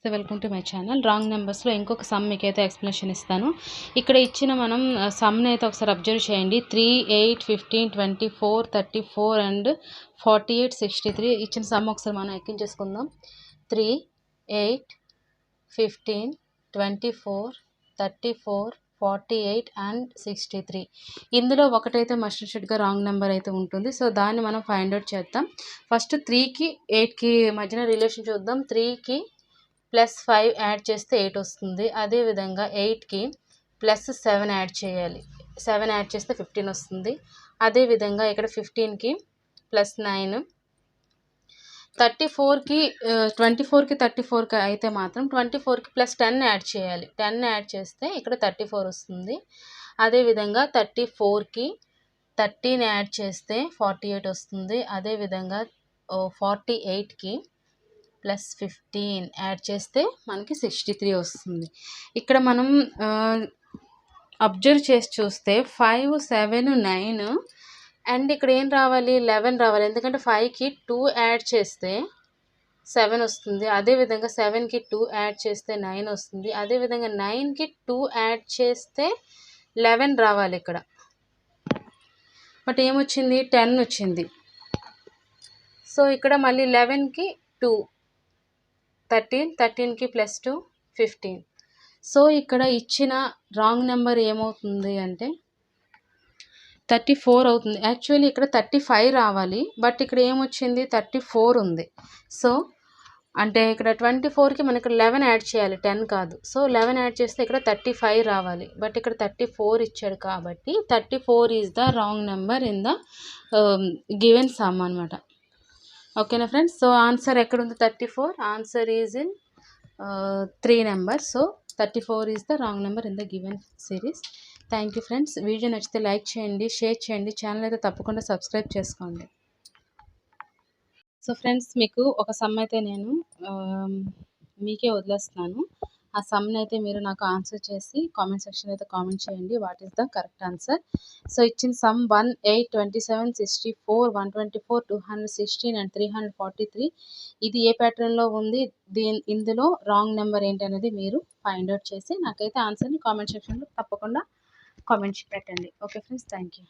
నమస్తే, welcome to my channel. Wrong నెంబర్స్లో ఇంకొక సమ్ మీకైతే ఎక్స్ప్లెనేషన్ ఇస్తాను. ఇక్కడ ఇచ్చిన మనం సమ్ని అయితే ఒకసారి అబ్జర్వ్ చేయండి. 3, 8, 15, 24, 34 అండ్ 48, 63 ఇచ్చిన సమ్ ఒకసారి మనం ఎక్కించేసుకుందాం. 3, 8, 15, 24, 34, 48 అండ్ 63. ఇందులో ఒకటైతే మస్ట్ షుడ్గా రాంగ్ నెంబర్ అయితే ఉంటుంది. సో దాన్ని మనం ఫైండ్ అవుట్ చేద్దాం. ఫస్ట్ 3కి 8కి మధ్యన రిలేషన్ చూద్దాం. 3కి +5 యాడ్ చేస్తే 8 వస్తుంది. అదేవిధంగా 8కి +7 యాడ్ చేయాలి. 7 యాడ్ చేస్తే 15 వస్తుంది. అదేవిధంగా ఇక్కడ 15కి +9, 34కి 24కి 34కి అయితే మాత్రం 24కి +10 యాడ్ చేయాలి. 10 యాడ్ చేస్తే ఇక్కడ 34 వస్తుంది. అదేవిధంగా 34కి 13 యాడ్ చేస్తే 48 వస్తుంది. అదేవిధంగా 48కి +15 యాడ్ చేస్తే మనకి 63 వస్తుంది. ఇక్కడ మనం అబ్జర్వ్ చేసి చూస్తే 5, 7, 9 అండ్ ఇక్కడ ఏం రావాలి, 11 రావాలి. ఎందుకంటే 5కి 2 యాడ్ చేస్తే 7 వస్తుంది. అదేవిధంగా 7కి 2 యాడ్ చేస్తే 9 వస్తుంది. అదేవిధంగా 9కి 2 యాడ్ చేస్తే 11 రావాలి ఇక్కడ. బట్ ఏమొచ్చింది, 10 వచ్చింది. సో ఇక్కడ మళ్ళీ 11కి 2, 13కి +2, 15. సో ఇక్కడ ఇచ్చిన రాంగ్ నెంబర్ ఏమవుతుంది అంటే 34 అవుతుంది. యాక్చువల్లీ ఇక్కడ 35 రావాలి, బట్ ఇక్కడ ఏమొచ్చింది, 34 ఉంది. సో అంటే ఇక్కడ 24కి మనకి 11 యాడ్ చేయాలి, 10 కాదు. సో 11 యాడ్ చేస్తే ఇక్కడ 35 రావాలి, బట్ ఇక్కడ 34 ఇచ్చాడు కాబట్టి 34 is the wrong number in the given some అనమాట. ఓకేనా ఫ్రెండ్స్. సో ఆన్సర్ ఎక్కడ ఉంది, 34. Answer is in 3 number. So 34 is the wrong number in the given series. Thank you friends. Video నచ్చితే లైక్ చేయండి, షేర్ చేయండి, ఛానల్ అయితే తప్పకుండా subscribe చేసుకోండి. సో ఫ్రెండ్స్, మీకు ఒక సమ్ అయితే నేను మీకే వదిలేస్తున్నాను. ఆ సమ్ని అయితే మీరు నాకు ఆన్సర్ చేసి కామెంట్ సెక్షన్ అయితే కామెంట్ చేయండి, what is the correct answer. So ఇచ్చిన సమ్ 1, 8, 27, 64, 124, 216 అండ్ 343. ఇది ఏ ప్యాటర్న్లో ఉంది, ఇందులో రాంగ్ నెంబర్ ఏంటి అనేది మీరు ఫైండ్ అవుట్ చేసి నాకైతే ఆన్సర్ని కామెంట్ సెక్షన్లో తప్పకుండా కామెంట్స్ పెట్టండి. Okay friends, thank you.